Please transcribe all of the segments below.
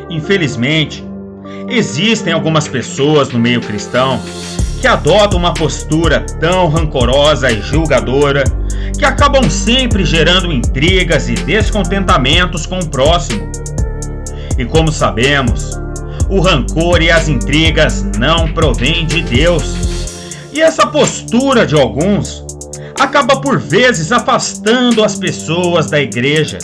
Infelizmente, existem algumas pessoas no meio cristão que adotam uma postura tão rancorosa e julgadora que acabam sempre gerando intrigas e descontentamentos com o próximo. E como sabemos, o rancor e as intrigas não provêm de Deus. E essa postura de alguns acaba por vezes afastando as pessoas da igreja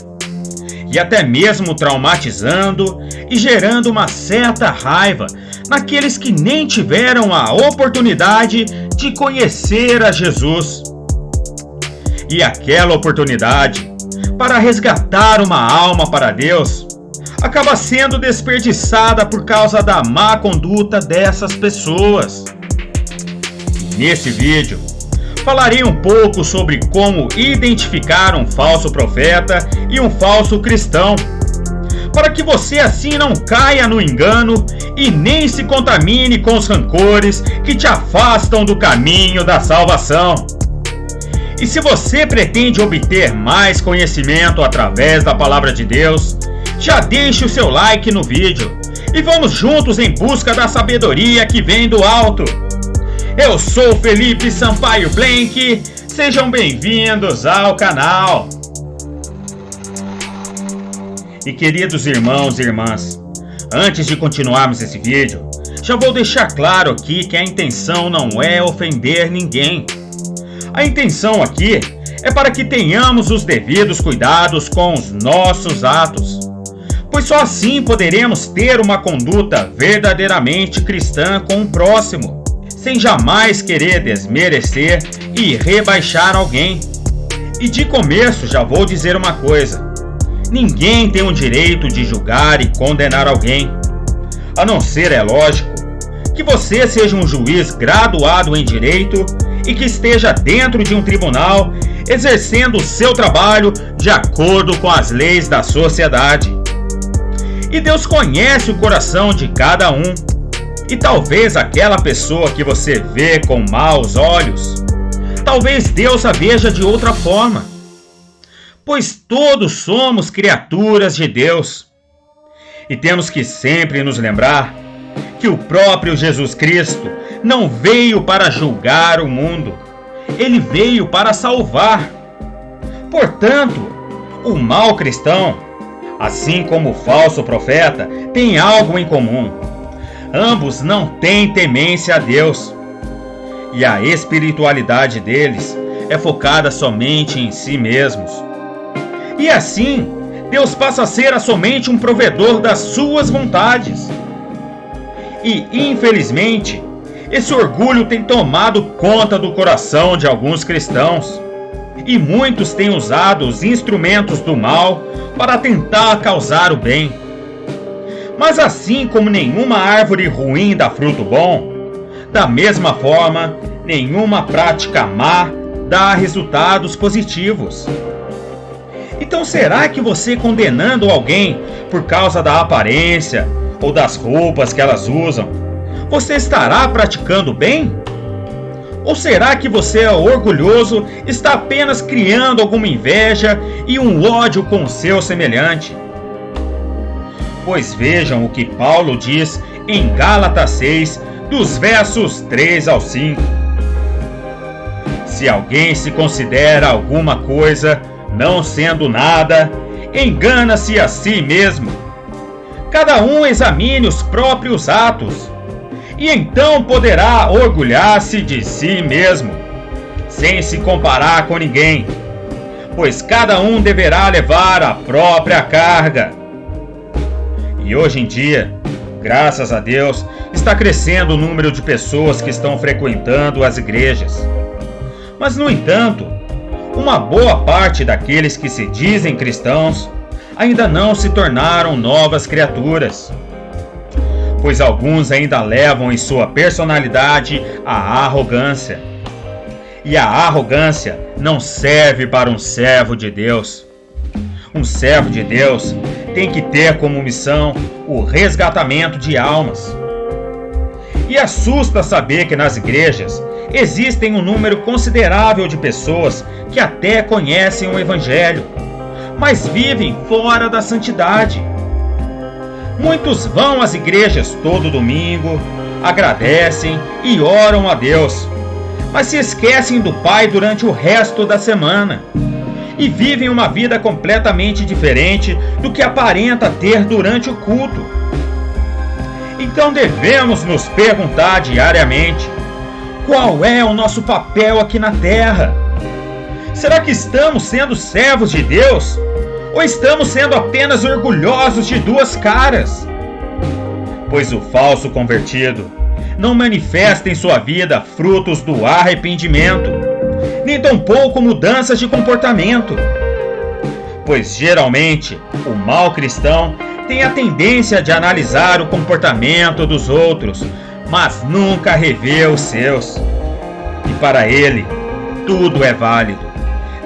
e até mesmo traumatizando e gerando uma certa raiva naqueles que nem tiveram a oportunidade de conhecer a Jesus. E aquela oportunidade para resgatar uma alma para Deus acaba sendo desperdiçada por causa da má conduta dessas pessoas. Nesse vídeo, falarei um pouco sobre como identificar um falso profeta e um falso cristão, para que você assim não caia no engano e nem se contamine com os rancores que te afastam do caminho da salvação. E se você pretende obter mais conhecimento através da palavra de Deus, já deixe o seu like no vídeo e vamos juntos em busca da sabedoria que vem do alto. Eu sou Felipe Sampaio Blank, sejam bem-vindos ao canal. E queridos irmãos e irmãs, antes de continuarmos esse vídeo, já vou deixar claro aqui que a intenção não é ofender ninguém. A intenção aqui é para que tenhamos os devidos cuidados com os nossos atos, pois só assim poderemos ter uma conduta verdadeiramente cristã com o próximo, sem jamais querer desmerecer e rebaixar alguém. E de começo já vou dizer uma coisa: ninguém tem o direito de julgar e condenar alguém, a não ser, é lógico, que você seja um juiz graduado em direito e que esteja dentro de um tribunal exercendo o seu trabalho de acordo com as leis da sociedade. E Deus conhece o coração de cada um. E talvez aquela pessoa que você vê com maus olhos, talvez Deus a veja de outra forma. Pois todos somos criaturas de Deus. E temos que sempre nos lembrar que o próprio Jesus Cristo não veio para julgar o mundo. Ele veio para salvar. Portanto, o mau cristão, assim como o falso profeta, tem algo em comum. Ambos não têm temência a Deus. E a espiritualidade deles é focada somente em si mesmos. E assim, Deus passa a ser somente um provedor das suas vontades. E, infelizmente, esse orgulho tem tomado conta do coração de alguns cristãos. E muitos têm usado os instrumentos do mal para tentar causar o bem. Mas assim como nenhuma árvore ruim dá fruto bom, da mesma forma, nenhuma prática má dá resultados positivos. Então será que você condenando alguém por causa da aparência ou das roupas que elas usam, você estará praticando bem? Ou será que você é orgulhoso, está apenas criando alguma inveja e um ódio com o seu semelhante? Pois vejam o que Paulo diz em Gálatas 6, dos versos 3 ao 5. Se alguém se considera alguma coisa, não sendo nada, engana-se a si mesmo. Cada um examine os próprios atos, e então poderá orgulhar-se de si mesmo, sem se comparar com ninguém, pois cada um deverá levar a própria carga. E hoje em dia, graças a Deus, está crescendo o número de pessoas que estão frequentando as igrejas. Mas, no entanto, uma boa parte daqueles que se dizem cristãos ainda não se tornaram novas criaturas, pois alguns ainda levam em sua personalidade a arrogância. E a arrogância não serve para um servo de Deus. Um servo de Deus tem que ter como missão o resgatamento de almas. E assusta saber que nas igrejas existem um número considerável de pessoas que até conhecem o Evangelho, mas vivem fora da santidade. Muitos vão às igrejas todo domingo, agradecem e oram a Deus, mas se esquecem do Pai durante o resto da semana e vivem uma vida completamente diferente do que aparenta ter durante o culto. Então devemos nos perguntar diariamente: qual é o nosso papel aqui na terra? Será que estamos sendo servos de Deus? Ou estamos sendo apenas orgulhosos de duas caras? Pois o falso convertido não manifesta em sua vida frutos do arrependimento, nem tampouco mudanças de comportamento. Pois geralmente o mau cristão tem a tendência de analisar o comportamento dos outros, mas nunca revê os seus. E para ele, tudo é válido,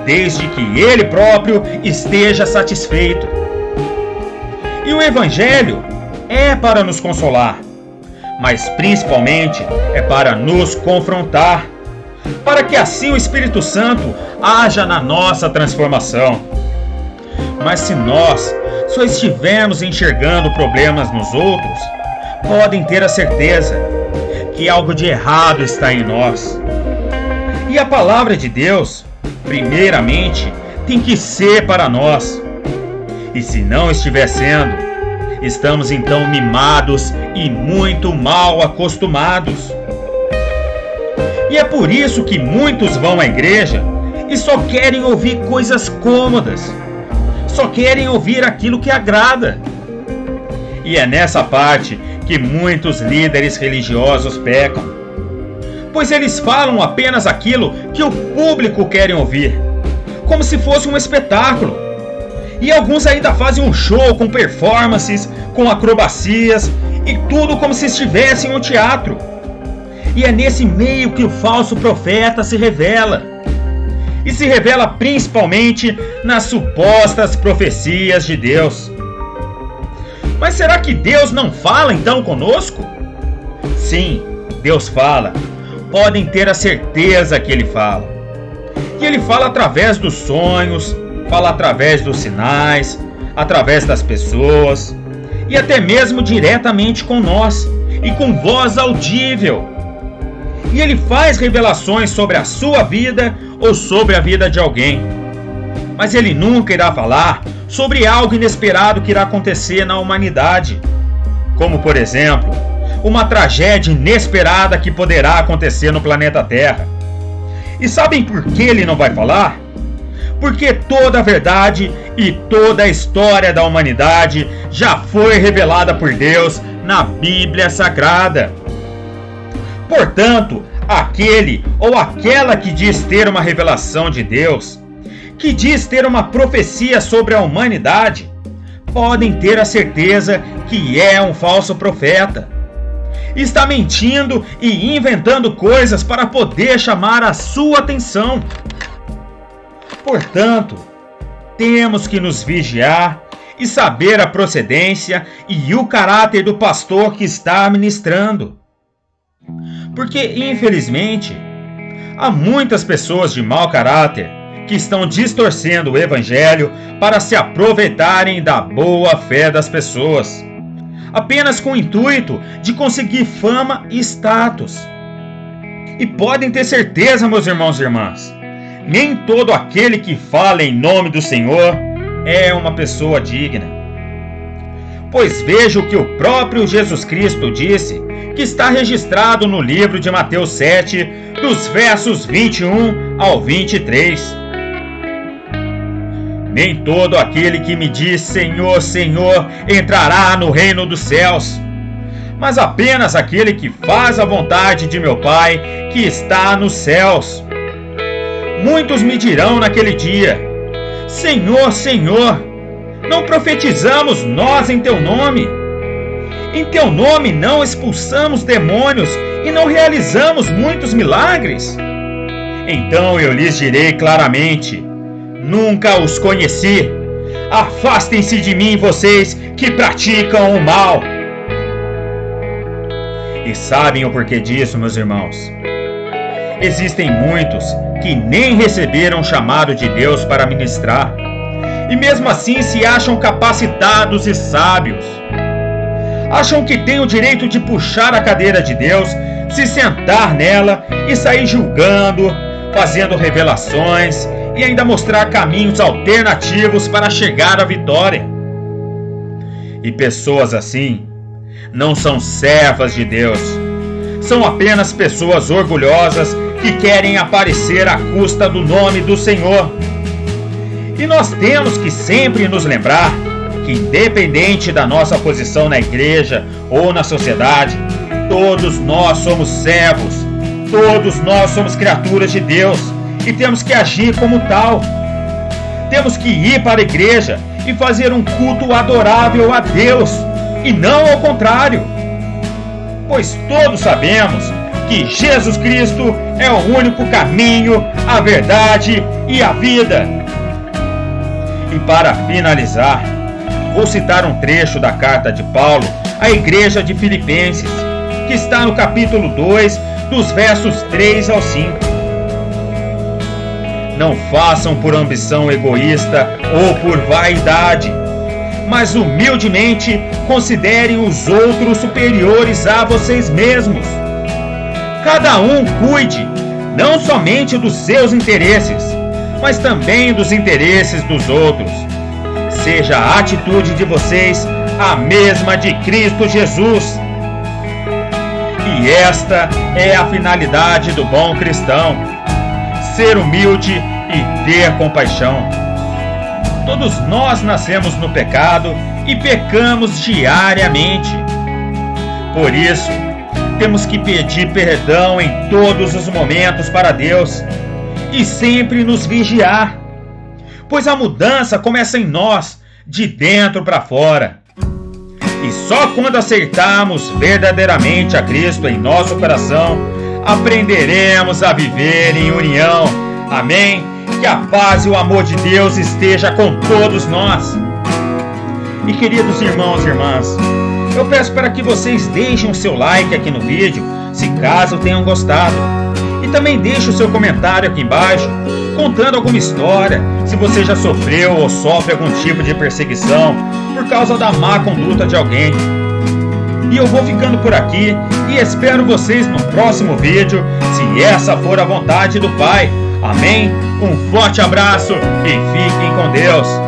desde que ele próprio esteja satisfeito. E o Evangelho é para nos consolar, mas principalmente é para nos confrontar, para que assim o Espírito Santo haja na nossa transformação. Mas se nós só estivermos enxergando problemas nos outros, podem ter a certeza que algo de errado está em nós. E a palavra de Deus, primeiramente, tem que ser para nós. E se não estiver sendo, estamos então mimados e muito mal acostumados. E é por isso que muitos vão à igreja e só querem ouvir coisas cômodas, só querem ouvir aquilo que agrada. E é nessa parte que muitos líderes religiosos pecam, pois eles falam apenas aquilo que o público quer ouvir, como se fosse um espetáculo. E alguns ainda fazem um show com performances, com acrobacias e tudo como se estivesse em um teatro. E é nesse meio que o falso profeta se revela. E se revela principalmente nas supostas profecias de Deus. Mas será que Deus não fala então conosco? Sim, Deus fala. Podem ter a certeza que Ele fala. E Ele fala através dos sonhos, fala através dos sinais, através das pessoas e até mesmo diretamente com nós e com voz audível. E Ele faz revelações sobre a sua vida ou sobre a vida de alguém. Mas Ele nunca irá falar sobre algo inesperado que irá acontecer na humanidade, como por exemplo, uma tragédia inesperada que poderá acontecer no planeta Terra. E sabem por que Ele não vai falar? Porque toda a verdade e toda a história da humanidade já foi revelada por Deus na Bíblia Sagrada. Portanto, aquele ou aquela que diz ter uma revelação de Deus, que diz ter uma profecia sobre a humanidade, podem ter a certeza que é um falso profeta. Está mentindo e inventando coisas para poder chamar a sua atenção. Portanto, temos que nos vigiar e saber a procedência e o caráter do pastor que está ministrando. Porque, infelizmente, há muitas pessoas de mau caráter que estão distorcendo o Evangelho para se aproveitarem da boa fé das pessoas, apenas com o intuito de conseguir fama e status. E podem ter certeza, meus irmãos e irmãs, nem todo aquele que fala em nome do Senhor é uma pessoa digna. Pois veja o que o próprio Jesus Cristo disse, que está registrado no livro de Mateus 7, dos versos 21 ao 23. Nem todo aquele que me diz Senhor, Senhor, entrará no reino dos céus, mas apenas aquele que faz a vontade de meu Pai que está nos céus. Muitos me dirão naquele dia: Senhor, Senhor, não profetizamos nós em teu nome? Em teu nome não expulsamos demônios e não realizamos muitos milagres? Então eu lhes direi claramente: nunca os conheci. Afastem-se de mim, vocês que praticam o mal. E sabem o porquê disso, meus irmãos? Existem muitos que nem receberam o chamado de Deus para ministrar, e mesmo assim se acham capacitados e sábios. Acham que têm o direito de puxar a cadeira de Deus, se sentar nela e sair julgando, fazendo revelações e ainda mostrar caminhos alternativos para chegar à vitória. E pessoas assim não são servas de Deus. São apenas pessoas orgulhosas que querem aparecer à custa do nome do Senhor. E nós temos que sempre nos lembrar que, independente da nossa posição na igreja ou na sociedade, todos nós somos servos, todos nós somos criaturas de Deus e temos que agir como tal. Temos que ir para a igreja e fazer um culto adorável a Deus e não ao contrário. Pois todos sabemos que Jesus Cristo é o único caminho, a verdade e a vida. E para finalizar, vou citar um trecho da carta de Paulo à igreja de Filipenses, que está no capítulo 2, dos versos 3 ao 5. Não façam por ambição egoísta ou por vaidade, mas humildemente considerem os outros superiores a vocês mesmos. Cada um cuide não somente dos seus interesses, mas também dos interesses dos outros. Seja a atitude de vocês a mesma de Cristo Jesus. E esta é a finalidade do bom cristão: ser humilde e ter compaixão. Todos nós nascemos no pecado e pecamos diariamente. Por isso, temos que pedir perdão em todos os momentos para Deus e sempre nos vigiar, pois a mudança começa em nós, de dentro para fora. E só quando aceitarmos verdadeiramente a Cristo em nosso coração, aprenderemos a viver em união. Amém? Que a paz e o amor de Deus esteja com todos nós. E queridos irmãos e irmãs, eu peço para que vocês deixem o seu like aqui no vídeo, se caso tenham gostado. E também deixe o seu comentário aqui embaixo, contando alguma história, se você já sofreu ou sofre algum tipo de perseguição por causa da má conduta de alguém. E eu vou ficando por aqui e espero vocês no próximo vídeo, se essa for a vontade do Pai. Amém? Um forte abraço e fiquem com Deus.